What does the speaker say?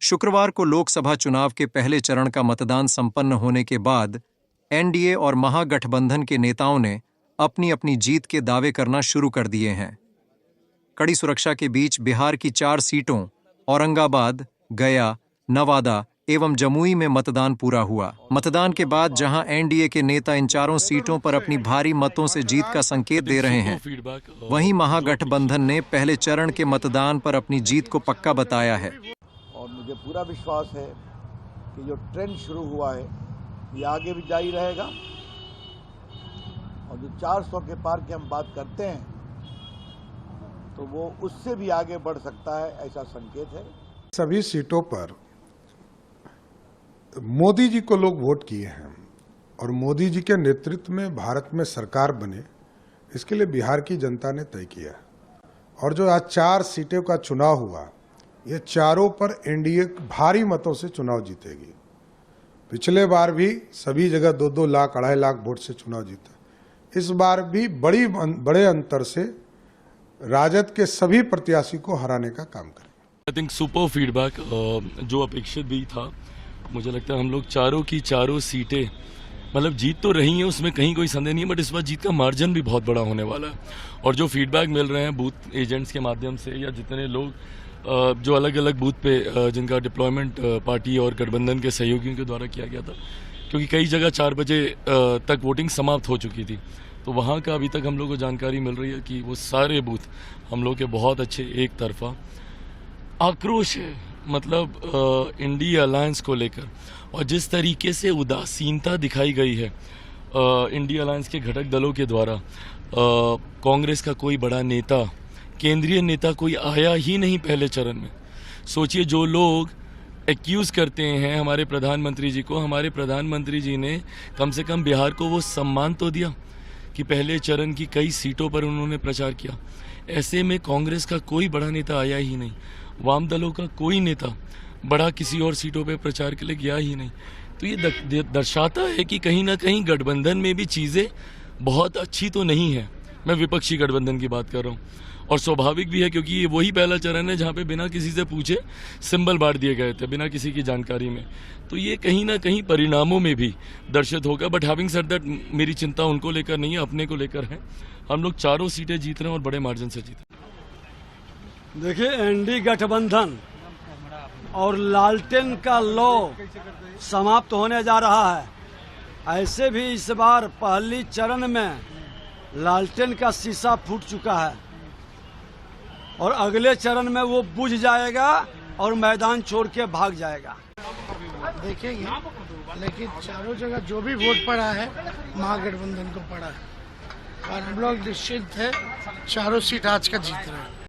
शुक्रवार को लोकसभा चुनाव के पहले चरण का मतदान संपन्न होने के बाद एनडीए और महागठबंधन के नेताओं ने अपनी अपनी जीत के दावे करना शुरू कर दिए हैं। कड़ी सुरक्षा के बीच बिहार की 4 सीटों औरंगाबाद, गया, नवादा एवं जमुई में मतदान पूरा हुआ। मतदान के बाद जहां एनडीए के नेता इन चारों सीटों पर अपनी भारी मतों से जीत का संकेत दे रहे हैं, वहीं महागठबंधन ने पहले चरण के मतदान पर अपनी जीत को पक्का बताया है। और मुझे पूरा विश्वास है कि जो ट्रेंड शुरू हुआ है ये आगे भी जारी रहेगा और जो 400 के पार की हम बात करते हैं तो वो उससे भी आगे बढ़ सकता है, ऐसा संकेत है। सभी सीटों पर मोदी जी को लोग वोट किए हैं और मोदी जी के नेतृत्व में भारत में सरकार बने, इसके लिए बिहार की जनता ने तय किया। और जो आज 4 सीटों का चुनाव हुआ, ये चारों पर एनडीए भारी मतों से चुनाव जीतेगी। पिछले बार भी सभी जगह 2-2 लाख, 2.5 लाख वोट से चुनाव जीता। इस बार भी बड़े अंतर से राजद के सभी प्रत्याशी को हराने का काम करें। आई थिंक सुपर फीडबैक जो अपेक्षित भी था। मुझे लगता है हम लोग चारों की चारों सीटें मतलब जीत तो रही हैं, उसमें कहीं कोई संदेह नहीं है, बट इस बार जीत का मार्जिन भी बहुत बड़ा होने वाला है। और जो फीडबैक मिल रहे हैं बूथ एजेंट्स के माध्यम से या जितने लोग जो अलग अलग बूथ पे जिनका डिप्लॉयमेंट पार्टी और गठबंधन के सहयोगियों के द्वारा किया गया था, क्योंकि कई जगह 4 बजे तक वोटिंग समाप्त हो चुकी थी, तो वहाँ का अभी तक हम लोग को जानकारी मिल रही है कि वो सारे बूथ हम लोग के बहुत अच्छे एक तरफा आक्रोश है, मतलब इंडिया अलायंस को लेकर। और जिस तरीके से उदासीनता दिखाई गई है इंडिया अलायंस के घटक दलों के द्वारा, कांग्रेस का कोई बड़ा नेता, केंद्रीय नेता कोई आया ही नहीं पहले चरण में। सोचिए, जो लोग एक्यूज करते हैं हमारे प्रधानमंत्री जी को, हमारे प्रधानमंत्री जी ने कम से कम बिहार को वो सम्मान तो दिया कि पहले चरण की कई सीटों पर उन्होंने प्रचार किया। ऐसे में कांग्रेस का कोई बड़ा नेता आया ही नहीं, वाम दलों का कोई नेता बड़ा किसी और सीटों पे प्रचार के लिए गया ही नहीं। तो ये दर्शाता है कि कहीं ना कहीं गठबंधन में भी चीज़ें बहुत अच्छी तो नहीं है। मैं विपक्षी गठबंधन की बात कर रहा हूँ, और स्वाभाविक भी है क्योंकि ये वही पहला चरण है जहाँ पे बिना किसी से पूछे सिंबल बांट दिए गए थे, बिना किसी की जानकारी में। तो ये कहीं ना कहीं परिणामों में भी दर्शित होगा। बट हैविंग सेड दैट, मेरी चिंता उनको लेकर नहीं है, अपने को लेकर है। हम लोग चारों सीटें जीत रहे हैं और बड़े मार्जिन से जीत रहे हैं। देखिए, एनडी गठबंधन और लालटेन का लौ समाप्त होने जा रहा है। ऐसे भी इस बार पहली चरण में लालटेन का शीशा फूट चुका है और अगले चरण में वो बुझ जाएगा और मैदान छोड़ के भाग जाएगा। देखेंगे, लेकिन चारों जगह जो भी वोट पड़ा है महागठबंधन को पड़ा है और हम लोग निश्चित है चारों सीट आज का जीत रहे हैं।